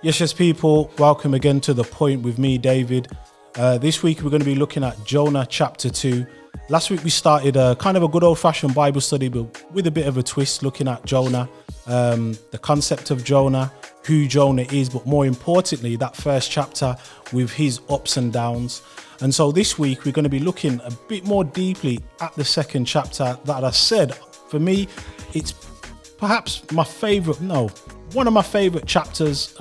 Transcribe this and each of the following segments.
Yes, people, welcome again to The Point with me, David. This week we're going to be looking at Jonah chapter 2. Last week we started a kind of a good old-fashioned Bible study, but with a bit of a twist, looking at Jonah, the concept of Jonah, who Jonah is, but more importantly, that first chapter with his ups and downs. And so this week we're going to be looking a bit more deeply at the second chapter that I said, for me, it's perhaps one of my favorite chapters,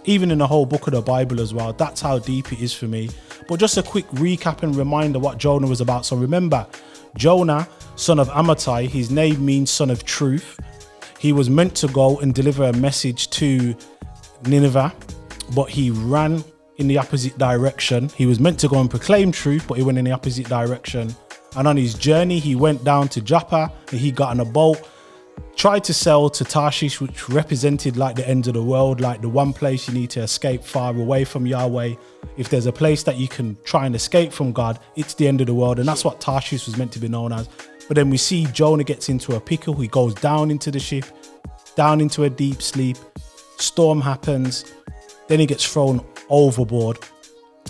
even in the whole book of the Bible as well. That's how deep it is for me. But just a quick recap and reminder what Jonah was about. So remember, Jonah, son of Amittai, his name means son of truth. He was meant to go and deliver a message to Nineveh, but he ran in the opposite direction. He was meant to go and proclaim truth, but he went in the opposite direction. And on his journey, he went down to Joppa and he got on a boat, tried to sail to Tarshish, which represented like the end of the world, like the one place you need to escape far away from Yahweh. If there's a place that you can try and escape from God, it's the end of the world. And that's what Tarshish was meant to be known as. But then we see Jonah gets into a pickle. He goes down into the ship, down into a deep sleep. Storm happens. Then he gets thrown overboard.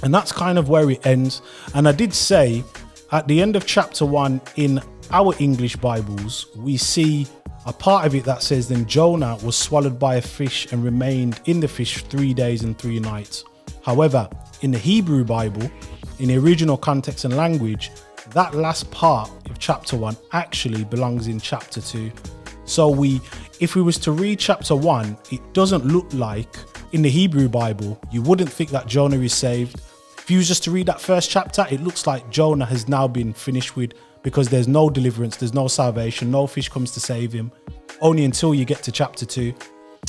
And that's kind of where it ends. And I did say at the end of chapter 1 in our English Bibles, we see a part of it that says, then Jonah was swallowed by a fish and remained in the fish 3 days and 3 nights. However, in the Hebrew Bible, in the original context and language, that last part of chapter 1 actually belongs in chapter 2. So if we was to read chapter 1, it doesn't look like, in the Hebrew Bible, you wouldn't think that Jonah is saved. If you was just to read that first chapter, it looks like Jonah has now been finished with, because there's no deliverance, there's no salvation, no fish comes to save him, only until you get to chapter 2.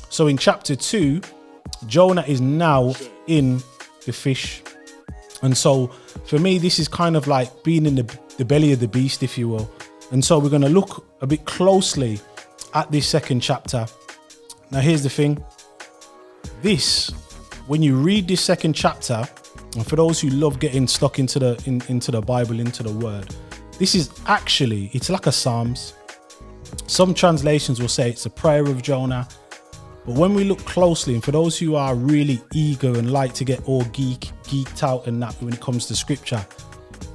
So in chapter 2, Jonah is now in the fish. And so for me, this is kind of like being in the belly of the beast, if you will. And so we're going to look a bit closely at this second chapter. Now, here's the thing. When you read this second chapter, and for those who love getting stuck into the Bible, into the word, this is actually, it's like a Psalms. Some translations will say it's a prayer of Jonah. But when we look closely, and for those who are really eager and like to get all geeked out and that when it comes to scripture,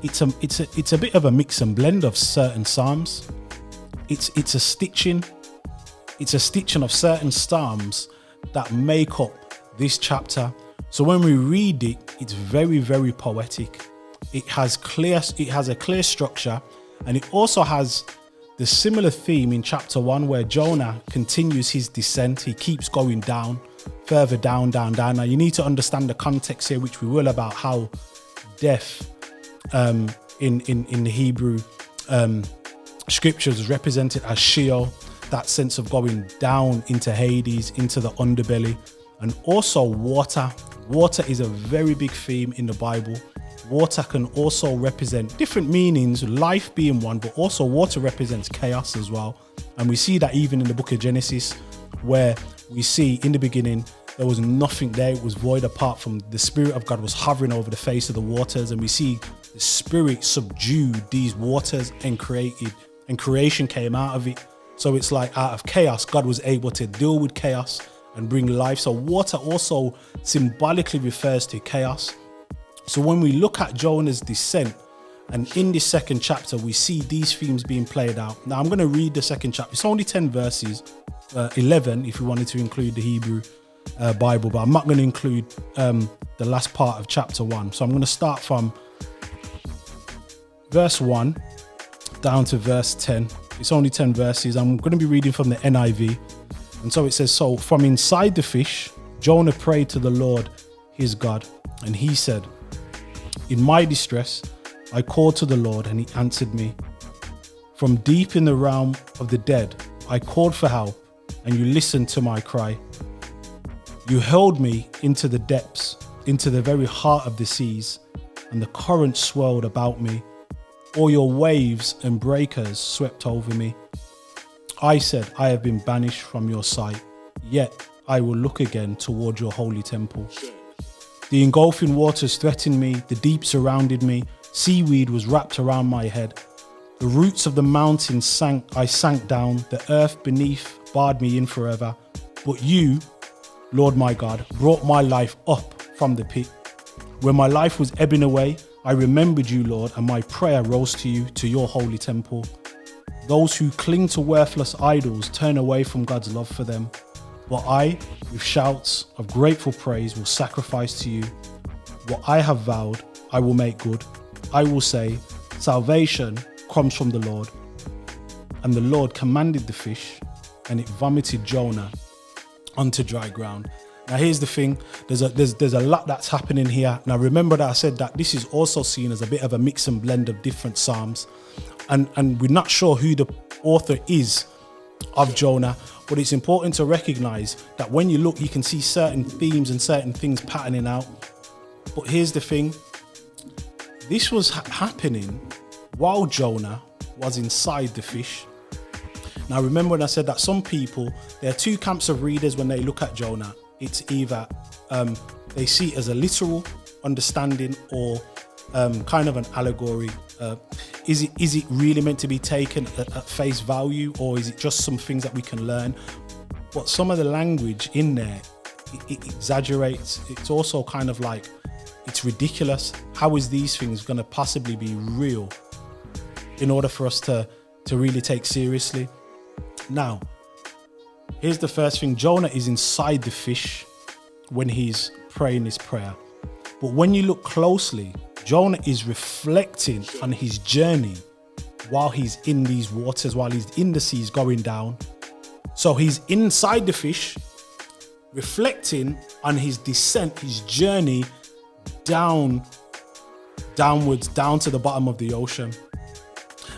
it's a bit of a mix and blend of certain Psalms. It's a stitching of certain Psalms that make up this chapter. So when we read it, it's very, very poetic. It has a clear structure, and it also has the similar theme in chapter 1 where Jonah continues his descent. He keeps going down, further down. Now you need to understand the context here, which we will, about how death in the Hebrew scriptures is represented as Sheol, that sense of going down into Hades, into the underbelly, and also water. Water is a very big theme in the Bible. Water can also represent different meanings, life being one, but also water represents chaos as well. And we see that even in the book of Genesis, where we see in the beginning, there was nothing there. It was void apart from the Spirit of God was hovering over the face of the waters. And we see the Spirit subdued these waters and creation came out of it. So it's like out of chaos, God was able to deal with chaos and bring life. So water also symbolically refers to chaos. So when we look at Jonah's descent, and in this second chapter, we see these themes being played out. Now I'm going to read the second chapter. It's only 10 verses, 11 if we wanted to include the Hebrew Bible, but I'm not going to include the last part of chapter 1. So I'm going to start from verse 1 down to verse 10. It's only 10 verses. I'm going to be reading from the NIV. And so it says, so from inside the fish, Jonah prayed to the Lord, his God, and he said, in my distress, I called to the Lord and he answered me. From deep in the realm of the dead, I called for help and you listened to my cry. You hurled me into the depths, into the very heart of the seas, and the currents swirled about me. All your waves and breakers swept over me. I said, I have been banished from your sight, yet I will look again toward your holy temple. The engulfing waters threatened me, the deep surrounded me, seaweed was wrapped around my head. The roots of the mountains I sank down, the earth beneath barred me in forever. But you, Lord my God, brought my life up from the pit. When my life was ebbing away, I remembered you, Lord, and my prayer rose to you, to your holy temple. Those who cling to worthless idols turn away from God's love for them. But I, with shouts of grateful praise, will sacrifice to you. What I have vowed, I will make good. I will say, salvation comes from the Lord. And the Lord commanded the fish, and it vomited Jonah onto dry ground. Now here's the thing, there's a lot that's happening here. Now remember that I said that this is also seen as a bit of a mix and blend of different psalms. And we're not sure who the author is of Jonah, but it's important to recognize that when you look, you can see certain themes and certain things patterning out. But here's the thing, this was happening while Jonah was inside the fish. Now remember when I said that some people, there are two camps of readers when they look at Jonah. It's either they see it as a literal understanding or kind of an allegory. Is it really meant to be taken at face value, or is it just some things that we can learn? But some of the language in there, it exaggerates. It's also kind of like, it's ridiculous. How is these things going to possibly be real in order for us to really take seriously? Now, here's the first thing. Jonah is inside the fish when he's praying his prayer. But when you look closely, Jonah is reflecting on his journey while he's in these waters, while he's in the seas going down. So he's inside the fish, reflecting on his descent, his journey downwards, down to the bottom of the ocean.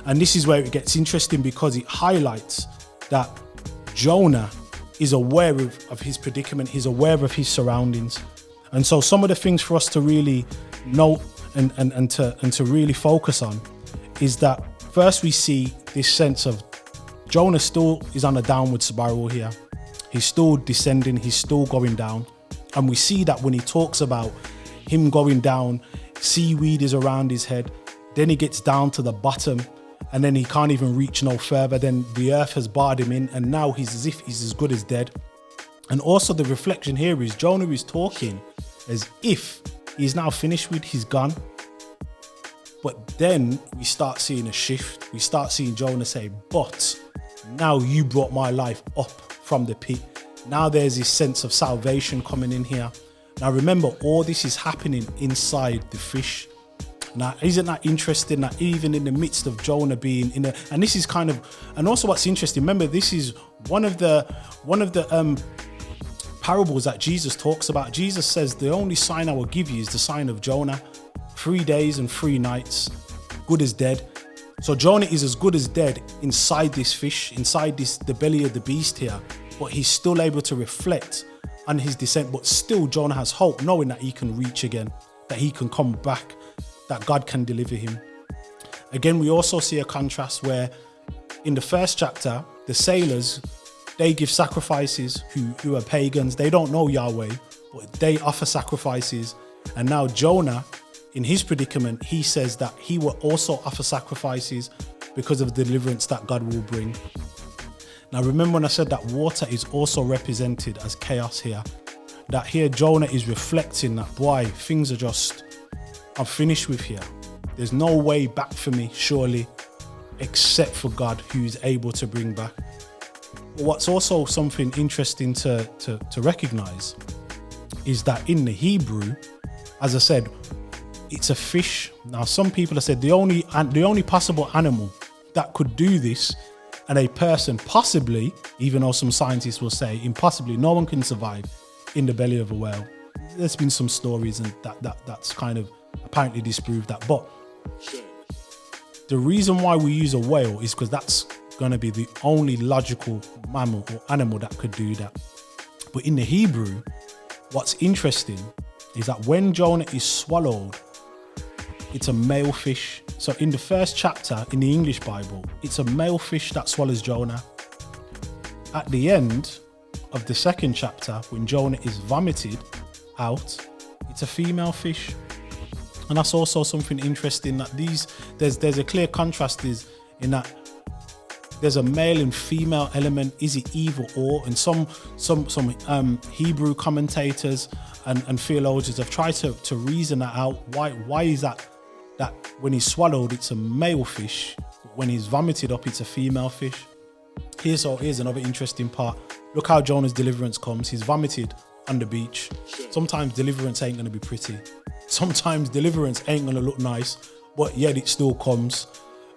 And this is where it gets interesting, because it highlights that Jonah is aware of his predicament. He's aware of his surroundings. And so some of the things for us to really note and to really focus on is that first we see this sense of Jonah still is on a downward spiral here. He's still descending, he's still going down. And we see that when he talks about him going down, seaweed is around his head. Then he gets down to the bottom, and then he can't even reach no further. Then the earth has barred him in, and now he's as if he's as good as dead. And also the reflection here is Jonah is talking as if he's now finished with, he's gone. But then we start seeing a shift. We start seeing Jonah say, but now you brought my life up from the pit. Now there's this sense of salvation coming in here. Now remember, all this is happening inside the fish. Now, isn't that interesting that even in the midst of Jonah being in a, and this is kind of, and also what's interesting, remember this is one of the parables that Jesus talks about. Jesus says the only sign I will give you is the sign of Jonah. 3 days and 3 nights, good as dead. So Jonah is as good as dead inside this fish, inside the belly of the beast here, but he's still able to reflect on his descent. But still Jonah has hope, knowing that he can reach again, that he can come back, that God can deliver him. Again, we also see a contrast where in the first chapter, the sailors, they give sacrifices who are pagans. They don't know Yahweh, but they offer sacrifices. And now Jonah, in his predicament, he says that he will also offer sacrifices because of the deliverance that God will bring. Now, remember when I said that water is also represented as chaos here, that here Jonah is reflecting that, boy, things are just, I'm finished with here. There's no way back for me, surely, except for God, who is able to bring back. But what's also something interesting to recognize is that in the Hebrew, as I said, it's a fish. Now, some people have said the only possible animal that could do this, and a person possibly, even though some scientists will say impossibly, no one can survive in the belly of a whale. There's been some stories and that's kind of apparently disproved that. But the reason why we use a whale is because that's going to be the only logical mammal or animal that could do that. But in the Hebrew, what's interesting is that when Jonah is swallowed, it's a male fish. So in the first chapter in the English Bible, it's a male fish that swallows Jonah. At the end of the second chapter, when Jonah is vomited out, it's a female fish. And that's also something interesting, that there's a clear contrast is in that there's a male and female element. Is it either or? And some Hebrew commentators and theologians have tried to reason that out. Why is that when he's swallowed, it's a male fish, when he's vomited up, it's a female fish? Here's another interesting part. Look how Jonah's deliverance comes. He's vomited on the beach. Sometimes deliverance ain't going to be pretty. Sometimes deliverance ain't going to look nice, but yet it still comes.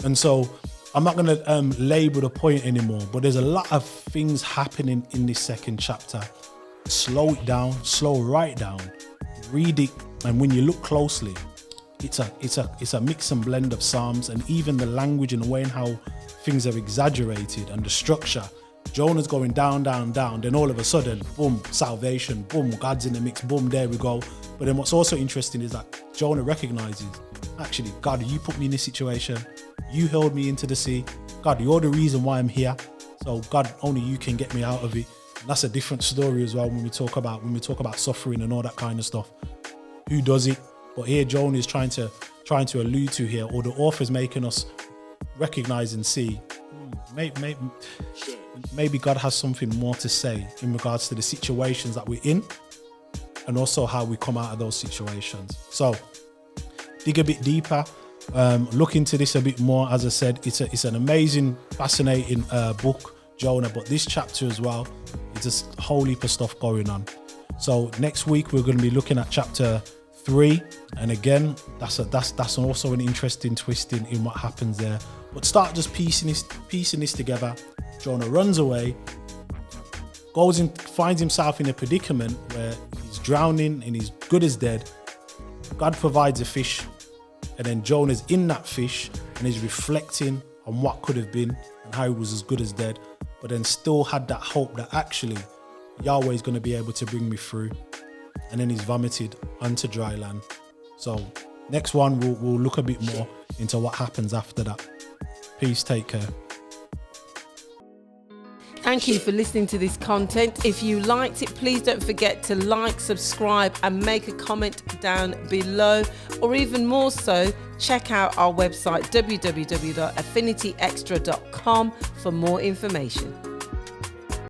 And so I'm not going to labor the point anymore, but there's a lot of things happening in this second chapter. Slow it down, slow right down, read it, and when you look closely, it's a mix and blend of Psalms, and even the language and the way in how things are exaggerated and the structure. Jonah's going down, down, down, then all of a sudden, boom, salvation, boom, God's in the mix, boom, there we go. But then what's also interesting is that Jonah recognizes, actually, God, you put me in this situation. You hurled me into the sea. God, you're the reason why I'm here. So God, only you can get me out of it. And that's a different story as well when we talk about suffering and all that kind of stuff. Who does it? But here Jonah is trying to allude to here, or the author's making us recognize and see, maybe God has something more to say in regards to the situations that we're in, and also how we come out of those situations. So dig a bit deeper, look into this a bit more. As I said, it's an amazing, fascinating book, Jonah, but this chapter as well, it's just a whole heap of stuff going on. So next week we're going to be looking at chapter 3, and again, that's also an interesting twist in what happens there. But start just piecing this together. Jonah runs away, finds himself in a predicament where he's drowning and he's good as dead. God provides a fish, and then Jonah's in that fish and he's reflecting on what could have been and how he was as good as dead, but then still had that hope that actually Yahweh is going to be able to bring me through. And then he's vomited onto dry land. So next one, we'll look a bit more into what happens after that. Peace, take care. Thank you for listening to this content. If you liked it, please don't forget to like, subscribe, and make a comment down below. Or even more so, check out our website, www.affinityextra.com, for more information.